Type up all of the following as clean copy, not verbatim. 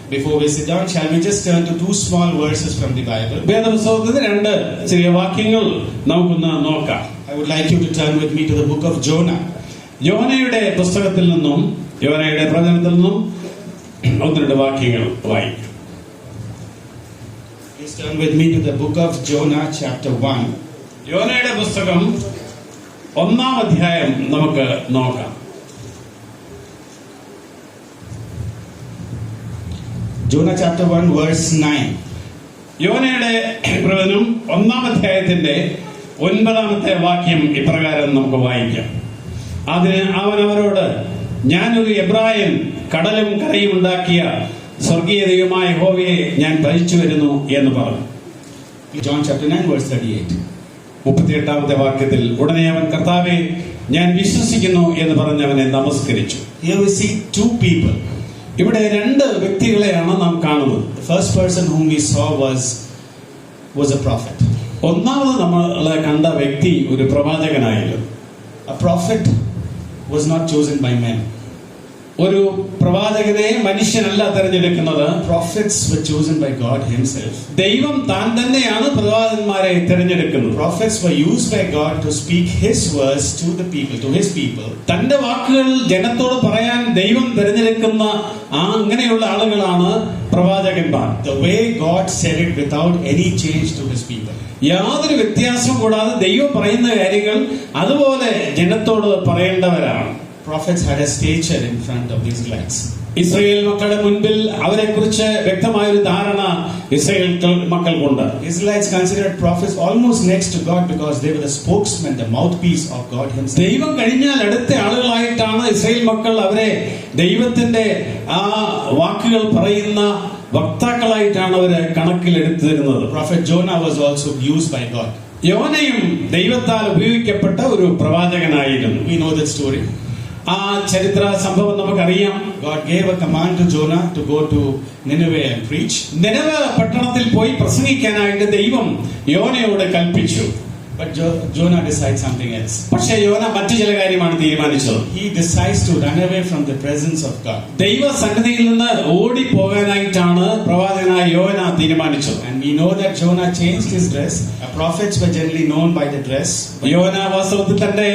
Before we sit down, shall we just turn to two small verses from the Bible? വേദപുസ്തകത്തിൽ രണ്ട് ചെറിയ വാക്യങ്ങൾ നമുക്കൊന്ന് നോക്കാം. I would like you to turn with me to the book of Jonah. യോനയുടെ പുസ്തകത്തിൽ നിന്നും യോനയുടെ പ്രവചനത്തിൽ നിന്നും ഒന്ന് രണ്ട് വാക്യങ്ങൾ വായിക്കും. Please turn with me to the book of Jonah chapter 1. യോനയുടെ പുസ്തകം 1-ാം അധ്യായം നമുക്ക് നോക്കാം. Jonah chapter 1 verse 9. യോനയുടെ പ്രവചനം 1-ാം അധ്യായത്തിന്റെ 9-ാമത്തെ വാക്യം ഇപ്രകാരം നമുക്ക് വായിക്കാം. അതിന് അവൻ അവരോട്, ഞാനൊരു എബ്രായൻ, കടലും കരയും ഉണ്ടാക്കിയ സ്വർഗീയ ദൈവമായ യഹോവയെ ഞാൻ ഭജിച്ചു വരുന്നു എന്ന് പറഞ്ഞു. John chapter 9 verse 38. 38-ാമത്തെ വാക്യത്തിൽ ഉടനെ അവൻ, കർത്താവേ, ഞാൻ വിശ്വസിക്കുന്നു എന്ന് പറഞ്ഞ് അവനെ നമസ്കരിച്ചു. Here we see two people. ഇവിടെ രണ്ട് വ്യക്തികളെയാണ് നാം കാണുന്നത്. The first person whom we saw was a prophet. ഒന്നാമത് നമ്മളെ കണ്ട വ്യക്തി ഒരു പ്രവാചകനായിരുന്നു. A prophet was not chosen by men. ഒരു പ്രവാചകനെ മനുഷ്യനല്ല തെരഞ്ഞെടുക്കുന്നത്. Prophets were chosen by God himself. ദൈവം താൻ തന്നെയാണ് പ്രവാചകന്മാരെ തെരഞ്ഞെടുക്കുന്നത്. Prophets were used by God to speak his words to the people, to his people. തന്റെ വാക്കുകൾ ജനത്തോട് പറയാൻ ദൈവം തെരഞ്ഞെടുക്കുന്ന അങ്ങനെയുള്ള ആളുകളാണ് പ്രവാചകന്മാർ. The way God said it without any change to his people. യാതൊരു വ്യത്യാസവും കൂടാതെ ദൈവം പറയുന്ന കാര്യങ്ങൾ അതുപോലെ ജനത്തോട് പറയേണ്ടവരാണ്. Prophets had a stature in front of the Israelites. Israel മക്കളുടെ മുൻപിൽ അവരെ കുറിച്ച് വ്യക്തമായ ഒരു ധാരണ Israel മക്കൾക്കുണ്ട്. Israelites considered prophets almost next to God because they were the spokesman, the mouthpiece of God himself. ദൈവം കഴിഞ്ഞാൽ അടുത്ത ആളുകളായിട്ടാണ് ഇസ്രായേൽ മക്കൾ അവരെ ദൈവത്തിന്റെ ആ വാക്കുകൾ പറയുന്ന വക്താക്കളായിട്ടാണ് അവരെ കണക്കിലെടുത്തിരുന്നത്. Prophet Jonah was also used by God. യോനയും ദൈവത്താൽ ഉപയോഗിക്കപ്പെട്ട ഒരു പ്രവാചകനായിരുന്നു. We know that story. ആ ചരിത്ര സംഭവം നമുക്കറിയാം. God gave a command to Jonah to go to Nineveh and preach. നിനവെ പട്ടണത്തിൽ പോയി പ്രസംഗിക്കാനായിട്ട് ദൈവം യോനയോട് കൽപ്പിച്ചു. But Jonah decides something else. പക്ഷേ യോന മറ്റു ചില കാര്യമാണ് തീരുമാനിച്ചത്. He decides to run away from the presence of God. ദൈവ സന്നിധിയിൽ നിന്ന് ഓടി പോകാനായിട്ടാണ് പ്രവാചകനായ യോന തീരുമാനിച്ചത്. And we know that Jonah changed his dress. Prophets were generally known by the dress. യോന വാസ്തവത്തിൽ തന്റെ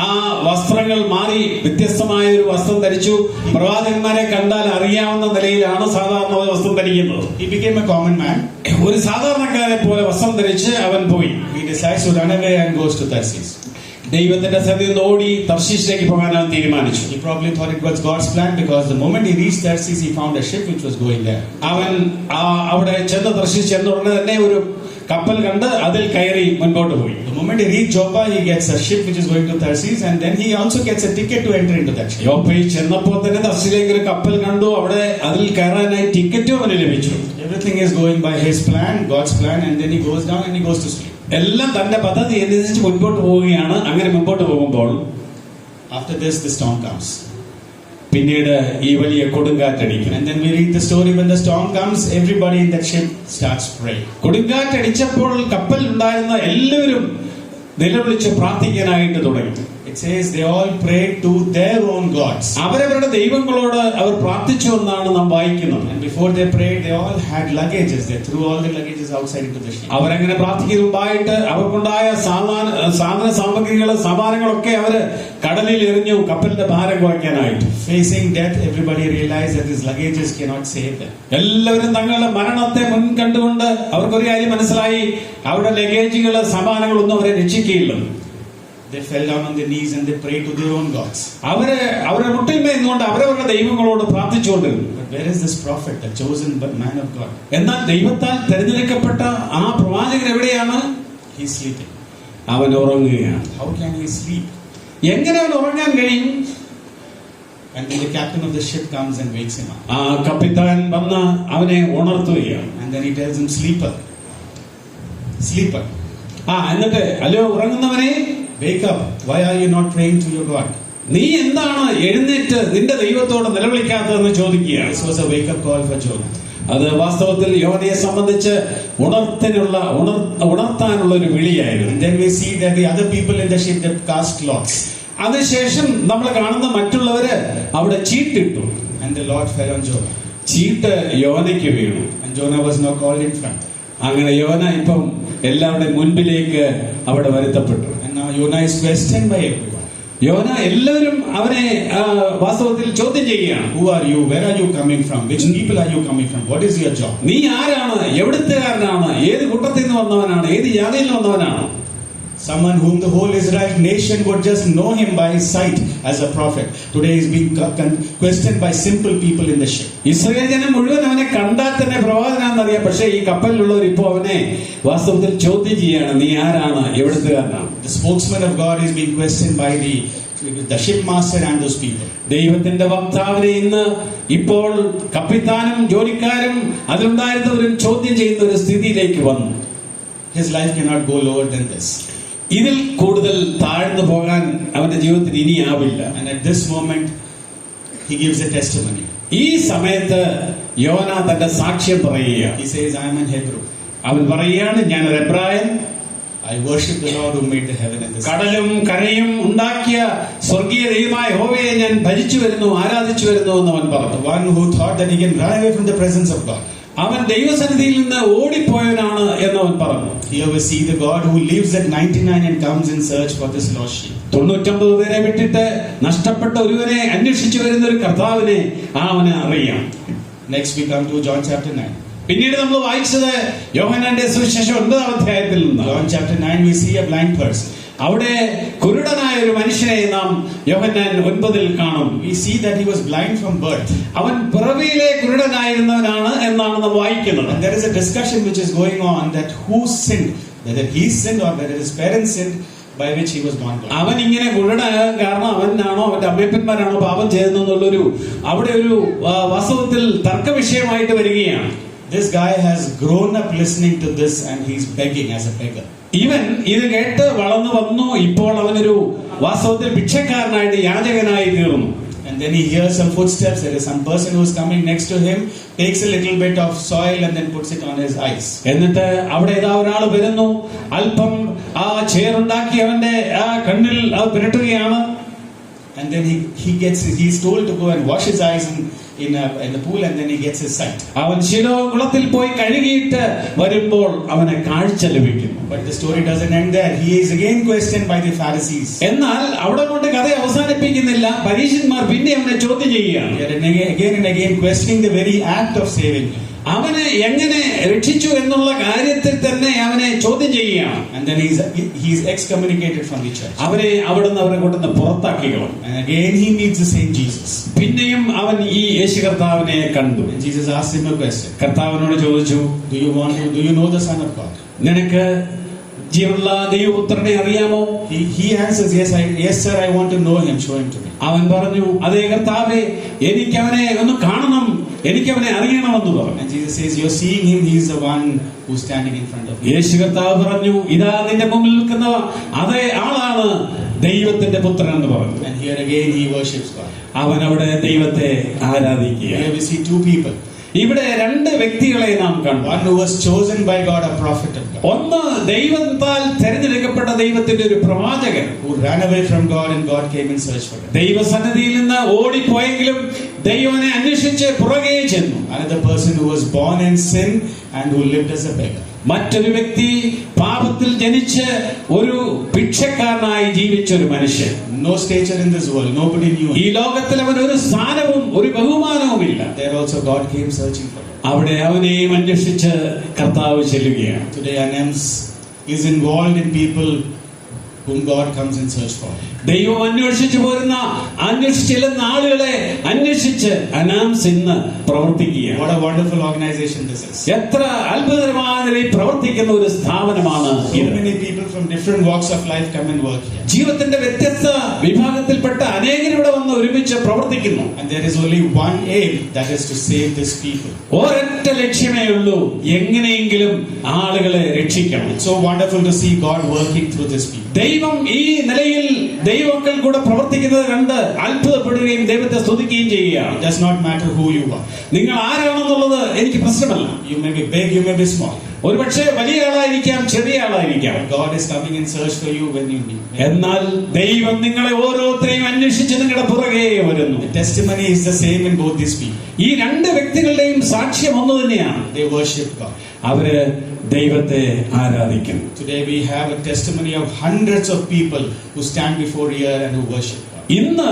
ആ വസ്ത്രങ്ങൾ മാറി വ്യത്യസ്തമായ ഒരു വസ്ത്രം ധരിച്ചു. പ്രവാചകന്മാരെ കണ്ടാൽ അറിയാവുന്ന നിലയിലാണ് സാധാരണ വസ്ത്രം ധരിക്കുന്നത്. He became a common man. ഒരു സാധാരണക്കാരെ പോലെ വസ്ത്രം ധരിച്ച് അവൻ പോയി. He decides to run away and goes to Tarsus. ദൈവത്തിന്റെ സന്നിധിയിൽ നിന്ന് ഓടി തർശീശിലേക്ക് പോകാൻ അവൻ തീരുമാനിച്ചു. He probably thought it was God's plan because the moment he reached Tarsus, he found a ship which was going there. അവൻ അവിടെ ചെന്ന് തർശീശ് ചെന്ന ഉടനെ തന്നെ ഒരു കപ്പൽ കണ്ട് അതിൽ കയറി മുൻപോട്ട് പോയി. The moment he reached Joppa, he gets a ship which is going to Tarsus, and then he also gets a ticket to enter into that ship. യോപ്പയിൽ ചെന്നപ്പോൾ തന്നെ തർശീശിലേക്ക് ഒരു കപ്പൽ കണ്ടു. അവിടെ അതിൽ കയറാനായി ടിക്കറ്റും അവന് ലഭിച്ചു. Everything is going by his plan, God's plan, and then he goes down and he goes to sleep. എല്ലാം തന്റെ പദ്ധതി അനുസരിച്ച് മുൻപോട്ട് പോവുകയാണ്. അങ്ങനെ മുൻപോട്ട് പോകുമ്പോൾ After this, the storm comes. പിന്നീട് ഈ വലിയ കൊടുങ്കാറ്റടിക്കും. And then we read the story, when the storm comes, everybody in that ship starts praying. കൊടുങ്കാറ്റടിച്ചപ്പോൾ കപ്പൽ ഉണ്ടായിരുന്ന എല്ലാവരും നിലവിളിച്ച് പ്രാർത്ഥിക്കാനായിട്ട് തുടങ്ങി. It says they all prayed to their own gods. അവരവരുടെ ദൈവങ്ങളോട് അവർ പ്രാർത്ഥിച്ചു എന്നാണ് നാം വായിക്കുന്നത്. And before they prayed, they all had luggages. They threw all the luggages outside into the ship. അവരങ്ങനെ പ്രാർത്ഥിക്കുന്നതിന് മുമ്പായിട്ട് അവർക്കുണ്ടായ സാധന സാമാനങ്ങളൊക്കെ അവര് കടലിൽ എറിഞ്ഞു, കപ്പലിന്റെ ഭാരം കുറയ്ക്കാനായിട്ട്. Facing death, everybody realized that these luggages cannot save them. എല്ലാവരും തങ്ങളുടെ മരണത്തെ മുൻകണ്ടുകൊണ്ട് അവർക്കൊരു കാര്യം മനസ്സിലായി, അവരുടെ ലഗേജുകള് സാമാനങ്ങളൊന്നും അവരെ രക്ഷിക്കുകയില്ല. They fell down on their knees and they prayed to their own gods. അവരുടെ മുട്ടിന്മേൽ നിന്നുകൊണ്ട് അവരവരുടെ ദൈവങ്ങളോട് പ്രാർത്ഥിച്ചുകൊണ്ടിരുന്നു. But where is this prophet, the chosen man of God? എന്നാൽ ദൈവത്താൽ തെരഞ്ഞെടുക്കപ്പെട്ട ആ പ്രവാചകൻ എവിടെയാണ്? He's sleeping. അവൻ ഉറങ്ങുകയാണ്. How can he sleep? എങ്ങനെ അവൻ ഉറങ്ങാൻ കഴിയും? And then the captain of the ship comes and wakes him up. ആ കപ്പിത്താൻ വന്ന് അവനെ ഉണർത്തുകയാണ്. And then he tells him, sleeper, sleeper. എന്നിട്ട് അല്ലയോ ഉറങ്ങുന്നവനെ, wake up. Why are you not praying to your God? നീ എന്താണ് എഴുന്നേറ്റ് നിന്റെ ദൈവത്തോട് നിലവിളിക്കാത്തതെന്ന് ചോദിക്കുകയാണ്. This was a wake up call for Jonah. അത് വാസ്തവത്തിൽ യോനയെ സംബന്ധിച്ച് ഉണർത്താനുള്ള ഒരു വിളിയായിരുന്നു. And then we see that the other people in the ship, they cast lots. അതിനുശേഷം നമ്മൾ കാണുന്ന മറ്റുള്ളവര് അവിടെ ചീട്ടിട്ടു. And the Lord fell on Jonah. ചീട്ട് യോനയ്ക്ക് വീണു. And Jonah was now called in front. അങ്ങനെ യോന ഇപ്പം എല്ലാവരുടെയും മുൻപിലേക്ക് അവിടെ വരുത്തപ്പെട്ടു. And now Jonah is questioned by everyone. യോന എല്ലാവരും അവനെ വാസ്തവത്തിൽ ചോദ്യം ചെയ്യുകയാണ്. Who are you? Where are you coming from? Which people are you coming from? What is your job? നീ ആരാണ്? എവിടുത്തുകാരനാണ്? ഏത് കൂട്ടത്തിൽ നിന്ന് വന്നവനാണ്? ഏത് ജാതിയിൽ നിന്ന് വന്നവനാണ്? Someone whom the whole Israel nation would just know him by sight as a prophet. Today he is being questioned by simple people in the ship. Israel ജനം മുഴുവൻ അവനെ കണ്ടാൽ തന്നെ പ്രവാചകനാണെന്നറിയാം. പക്ഷേ ഈ കപ്പലിലുള്ളവർ ഇപ്പോൾ അവനെ വാസ്തവത്തിൽ ചോദ്യം ചെയ്യാണ്, നീ ആരാണ്? എവിടുത്തുകാരനാണ്? The spokesman of God is being questioned by the shipmaster and those people. ദൈവത്തിന്റെ വക്താവിനെ ഇന്ന് ഇപ്പോൾ കപ്പിത്താനും ജോലിക്കാരും അതിലുണ്ടായിരുന്നവരും ചോദ്യം ചെയ്യുന്ന ഒരു സ്ഥിതിയിലേക്ക് വന്നു. His life cannot go lower than this. ഇതിൽ കൂടുതൽ താഴ്ന്നു പോകാൻ അവന്റെ ജീവിതത്തിൽ ഇനിയാവില്ല. And at this moment he gives a testimony. ഈ സമയത്ത് യോന തന്റെ സാക്ഷ്യം പറയുകയാണ്. He says, I am an Hebrew. അവൻ പറയുകയാണ്, ഞാൻ ഒരു എബ്രായൻ. I worship the Lord who made the heaven and the sea. കടലും കരയും ഉണ്ടാക്കിയ സ്വർഗീയ ദൈവമായ യഹോവയെ ഞാൻ ഭജിച്ചു വരുന്നു, ആരാധിച്ചു വരുന്നു എന്ന് അവൻ പറഞ്ഞു. The one who thought that he can run away from the presence of God. അവൻ ദൈവസന്നിധിയിൽ നിന്ന് ഓടിപ്പോയവനാണ് എന്ന് അവൻ പറഞ്ഞു. Here we see the God who lives at 99 and comes in search for this lost sheep. 99 പേരെ വിട്ടിട്ട് നഷ്ടപ്പെട്ട ഒരുവനെ അന്വേഷിച്ചു വരുന്ന ഒരു കർത്താവിനെ അവന് അറിയാം. Next we come to John chapter 9. പിന്നീട് നമ്മൾ വായിച്ചത് യോഹന്നാന്റെ സുവിശേഷം 9-ാം അധ്യായത്തിൽ നിന്ന്. John chapter 9 we see a blind person. അവിടെ കുരുടനായ ഒരു മനുഷ്യനെ നാം യോഹന്നാൻ 9-ൽ കാണും. We see that he was blind from birth. അവൻ പിറവിയിലെ കുരുടനായിരുന്നവനാണ് എന്നാണ് നാം വായിക്കുന്നത്. And there is a discussion which is going on that who sinned, whether he sinned or whether his parents sinned by which he was born blind. അവൻ ഇങ്ങനെ കുരുടനാകാൻ കാരണം അവനാണോ അവന്റെ അമ്മയപ്പന്മാരാണോ പാപം ചെയ്തെന്നുള്ളൊരു അവിടെ ഒരു വാസ്തവത്തിൽ തർക്ക വിഷയമായിട്ട് വരികയാണ്. This guy has grown up listening to this and he's begging as a beggar. ഇവൻ ഇത് കേട്ട് വളർന്നു വന്നു. ഇപ്പോൾ അവനൊരു വാസ്തവത്തിൽ ഭിക്ഷക്കാരനായിട്ട് യാചകനായി തീർന്നു. And then he hears some footsteps. There is some person who is coming next to him, takes a little bit of soil and then puts it on his eyes. എന്നിട്ട് അവിടെ ഇതാ ഒരാൾ വരുന്നു, അല്പം ആ ചേറുണ്ടാക്കി അവന്റെ ആ കണ്ണിൽ അത് പുരട്ടുകയാണ്. And then he's told to go and wash his eyes in the pool and then he gets his sight. അവൻ ശിലോകുളത്തിൽ പോയി കഴുകിയിട്ട് വരുമ്പോൾ അവന് കാഴ്ച ലഭിക്കുന്നു. But the story doesn't end there. He is again questioned by the Pharisees. എന്നാൽ അവിടെ കൊണ്ട് കഥ അവസാനിപ്പിക്കുന്നില്ല. പരീശന്മാർ പിന്നെ അവനെ ചോദ്യം ചെയ്യുകയാണ്. They are again and again questioning the very act of saving him. അവനെ എങ്ങനെ രക്ഷിച്ചു എന്നുള്ള കാര്യത്തിൽ തന്നെ അവനെ ചോദ്യം ചെയ്യുകയാണ്. And then he's excommunicated from the church. അവനെ അവിടുന്ന് അവരെ കൊണ്ടുവന്ന് പുറത്താക്കി കളഞ്ഞു. And again he meets the same Jesus. പിന്നെയും അവൻ ഈ യേശു കർത്താവിനെ കണ്ടു. And Jesus asked him a question. കർത്താവിനോട് ചോദിച്ചു, do you know the Son of God? നിനക്ക് ജീവനുള്ള ദൈവപുത്രനെ അറിയാമോ? He answers, yes sir, I want to know him, show him to me. അവൻ പറഞ്ഞു, അതേ കർത്താവേ, എനിക്ക് അവനെ ഒന്ന് കാണണം, എനിക്ക് അവനെ അറിയണമെന്ന് പറഞ്ഞു. And Jesus says, you're seeing him, he is the one who's standing in front of you. യേശു കർത്താവ് പറഞ്ഞു, ഇതാ നിന്റെ മുമ്പിൽ നിൽക്കുന്ന അതേ ആളാണ് ദൈവത്തിന്റെ പുത്രൻ എന്ന് പറഞ്ഞു. And here again he worships God. അവൻ അവിടെ ദൈവത്തെ ആരാധിക്കുക. Here we see two people. ഇവിടെ രണ്ട് വ്യക്തികളെ നാം കണ്ടു. One who was chosen by God, a prophet of God. ഒന്ന് ദൈവത്താൽ തിരഞ്ഞെടുക്കപ്പെട്ട ദൈവത്തിന്റെ ഒരു പ്രവാചകൻ. Who ran away from God and God came in search for him. ദൈവസന്നിധിയിൽ നിന്ന് ഓടിപ്പോയെങ്കിലും ദൈവനെ അന്വേഷിച്ച് പുറകെ ചെന്നു. Another person who was born in sin and who lived as a beggar. മറ്റൊരു വ്യക്തി പാപത്തിൽ ജനിച്ച് ഒരു ഭിക്ഷക്കാരനായി ജീവിച്ച ഒരു മനുഷ്യൻ. No stature in this world, nobody knew him. ഈ ലോകത്തിൽ അവൻ ഒരു സ്ഥാനവും ഒരു ബഹുമാനവും ഇല്ല. There also God came searching for him. അവിടെ അവനെയും അന്വേഷിച്ച് കർത്താവ് ചെല്ലുകയാണ്. Today Anams is involved in people whom God comes in search for. ദൈവം അന്വേഷിച്ചു പോരുന്ന ചെല്ലുന്ന ആളുകളെ അന്വേഷിച്ച് അനാംസ് ഇന്ന് പ്രവർത്തിക്കുകയാണ്. What a wonderful organization this is. എത്ര അത്ഭുതകരമായ നിലയിൽ പ്രവർത്തിക്കുന്ന ഒരു സ്ഥാപനമാണ് So many people from different walks of life come and work here. ജീവിതത്തിന്റെ വ്യത്യസ്ത വിഭാഗത്തിൽപ്പെട്ട അനേകർ ഇവിടെ വന്ന് ഒരുമിച്ച് പ്രവർത്തിക്കുന്നു. And there is only one aim, that is to save these people. ഒരൊറ്റ ലക്ഷ്യമേ ഉള്ളൂ, എങ്ങനെയെങ്കിലും ആളുകളെ രക്ഷിക്കണം. It's so wonderful to see God working through this people. ദൈവം ഈ നിലയിൽ ദൈവമക്കൾ കൂടെ പ്രവർത്തിക്കുന്നത് കണ്ട് അത്ഭുതപ്പെടുകയും ദൈവത്തെ സ്തുതിക്കുകയും ചെയ്യുകയാണ്. It does not matter who you are. നിങ്ങൾ ആരാണെന്നുള്ളത് എനിക്ക് പ്രശ്നമല്ല. You may be big, you may be small. ഒരുപക്ഷെ വലിയ ആളായിരിക്കാം, ചെറിയ ആളായിരിക്കാം. God is coming in search for you when you need. എന്നാൽ ദൈവം നിങ്ങളെ ഓരോരുത്തരെയും അന്വേഷിച്ച് നിങ്ങളുടെ പുറകെ വരുന്നു. The testimony is the same in both these people. ഈ രണ്ട് വ്യക്തികളുടെയും സാക്ഷ്യം ഒന്ന് തന്നെയാണ്. They worship God. അവര് ദൈവത്തെ ആരാധിക്കുന്നു. Today we have a testimony of hundreds of people who stand before here and who worship God. ഇന്ന്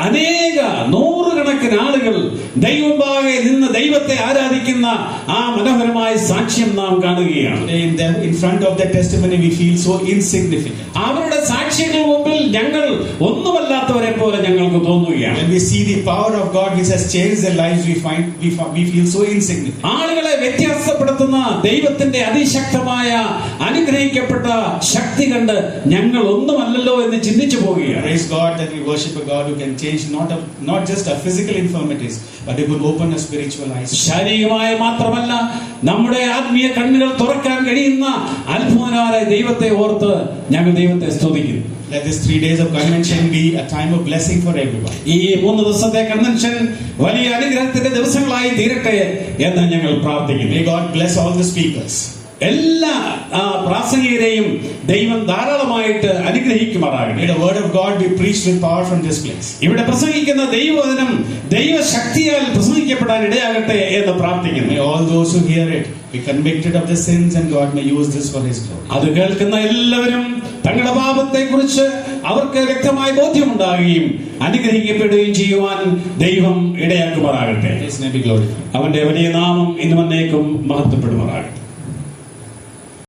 അനേക നൂറുകണക്കിന് ആളുകൾ ദൈവമുമ്പാകെ നിന്ന് ദൈവത്തെ ആരാധിക്കുന്ന ആ മനോഹരമായ സാക്ഷ്യം നാം കാണുകയാണ്. Today in front of that testimony we feel so insignificant. അവരുടെ സാക്ഷ്യങ്ങൾ മുമ്പിൽ ഞങ്ങൾ ഒന്നുമല്ലാത്തവരെ പോലെ ഞങ്ങൾക്ക് തോന്നുകയാണ്. When we see the power of God which has changed their lives, we feel so insignificant. ആളുകളെ വ്യത്യാസപ്പെടുത്തുന്ന ദൈവത്തിന്റെ അതിശക്തമായ അനുഗ്രഹിക്കപ്പെട്ട ശക്തി കണ്ട് ഞങ്ങൾ ഒന്നുമല്ലല്ലോ എന്ന് ചിന്തിച്ചു പോവുകയാണ്. Praise God that we worship a God who can change not just our physical infirmities, but He could open our spiritual eyes. ശാരീരികമായ മാത്രമല്ല നമ്മുടെ ആത്മീയ കണ്ണുകൾ തുറക്കാൻ കഴിയുന്ന അത്ഭുതകരമായ ദൈവത്തെ ഓർത്ത് ഞങ്ങൾ ദൈവത്തെ സ്തുതിക്കുന്നു. Let this 3 days of convention be a time of blessing for everyone. ഈ 3 ദിവസത്തെ കൺവെൻഷൻ വലിയ അനുഗ്രഹത്തിന്റെ ദിവസങ്ങളായി തീരട്ടെ എന്ന് ഞങ്ങൾ പ്രാർത്ഥിക്കുന്നു. May God bless all the speakers. എല്ലാ പ്രാസംഗികരെയും ദൈവം ധാരാളമായിട്ട് അനുഗ്രഹിക്കുമാറാകട്ടെ. May the word of God be preached with power from this place. ഇവിടെ പ്രസംഗിക്കുന്ന ദൈവവചനം ദൈവശക്തിയാൽ പ്രസംഗിക്കപ്പെടാൻ ഇടയാകട്ടെ എന്ന് പ്രാർത്ഥിക്കുന്നു. May all those who hear it be convicted of the sins and God may use this for His glory. അത് കേൾക്കുന്ന എല്ലാവരും തങ്ങളുടെ പാപത്തെ കുറിച്ച് അവർക്ക് വ്യക്തമായ ബോധ്യമുണ്ടാകുകയും അനുഗ്രഹിക്കപ്പെടുകയും ചെയ്യുവാൻ ദൈവം ഇടയാക്കുമാറാകട്ടെ. His name be glorified. അവന്റെ വലിയ നാമം ഇന്നും എന്നേക്കും മഹത്വപ്പെടുമാറാകട്ടെ.